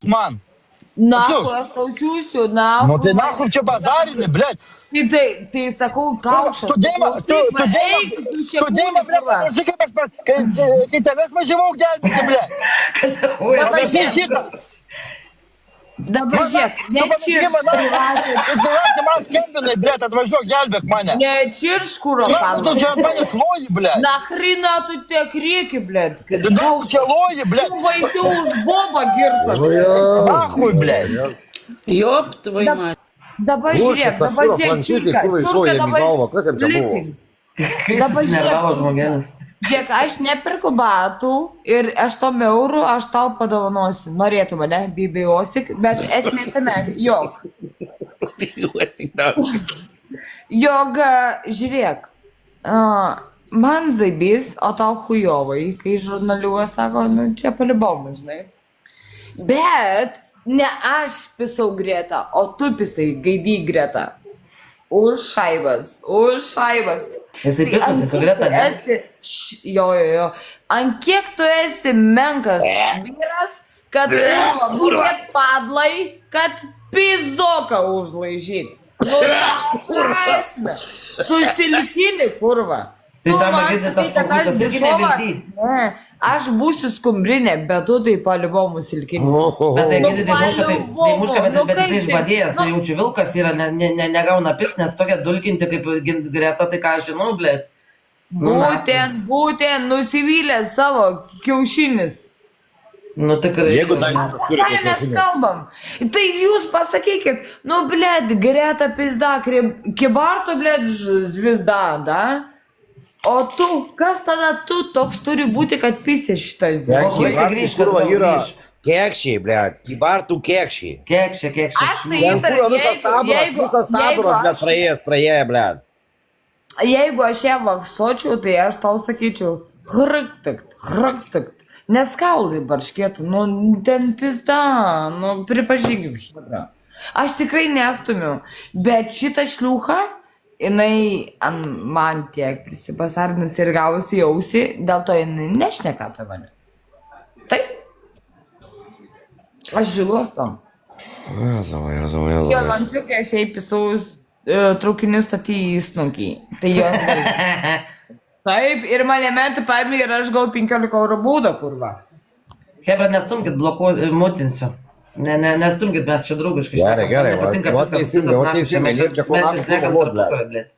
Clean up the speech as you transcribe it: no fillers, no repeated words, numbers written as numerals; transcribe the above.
man. Nahu, aš tau siūsiu, nahu. Nu tai nahu čia bazarinė, blėt. Tai sakau, kaušas. Tu dėma, blėt, panašiai kaip aš, kai tavęs važiavau gelbėti, blėt. Dabar žiūrėk. Dabar žiūrėk, nečiršk. Įsivaizduok, man skambinai, blėt, atvažiuok, gelbėk mane. Nečiršk, kuro, Tu čia ant manęs loji, blėt. Нахрена tu tiek rėki, blėt? Tu daug čia loji, blėt. Tu baisiau už bobą girtą. Nahui, blėt. Jop, tvoj mать. Dabar žiūrėk, dabar žiūrėk, čiurka, dabar listen. Dabar žiūrėk, žiūrėk, aš neperku batų ir 8 eurų aš tau padovanosiu. Norėtų mane, bibijosi, bet esmė tame, jog. Jog, žiūrėk, man zaibys, o tau hujovai, kai žurnaliuoja sako, nu čia palibom, žinai. Bet ne aš pisau Greta, o tu pisai gaidy Greta. Už šaibas, už šaibas. Jisai pisasi su Greta, ne? Jo. Ant kiek tu esi menkas vyras, kad mokėt padlai, kad pizoką užlaižyt. Nu, prasme. Tu silkinį, kurva. Tai tam magėsi tas konfliktas irgi nevildy. Ne, aš būsiu skumbrinė, bet tu tai palibomų silkinį. Bet tai gėdė, tai muška, bet jisai išbadėjęs, jaučiu vilkas yra, negauna pis, nes tokia dulkinti kaip Greta, tai ką aš žinau, blėt. Būtent nusivylė savo kiaušinis. Nu tikrai. Jeigu dar Ką mes kalbam? Tai jūs pasakykit, nu, blėt, Greta pizda, kibarto, blėt, zvizda, da? O tu, kas tada tu toks turi būti, kad pisė šitas Grįžk, kad grįžk. Kekšiai, blėt, kibartų kekšiai. Kekšė. Aš tai įtariu, Visas taboras, blėt, praėję, blėt. Jeigu aš ją vaksočiau, tai aš tau sakyčiau, hraktakt. Neskaulai barškėtų, nu, ten pizda, nu, pripažinkim. Aš tikrai nestumiu, bet šitą šliūchą, jinai man tiek prisipasarnus ir gavusi jausi, dėl to jinai nešneka apie mane. Taip? Aš žilostom. Jo, lančiukė šiaip visus traukinių stotį į snukį. Tai jos gali. Taip, ir mane metį paėmė ir aš gau 15 eurų būdą, kurva. Hebra, nestumkit, mutinsiu. Nestumkit, mes čia draugiškai. Gerai, Nepatinka va teisingai, mes čia šnekam tarpusavy, blėt.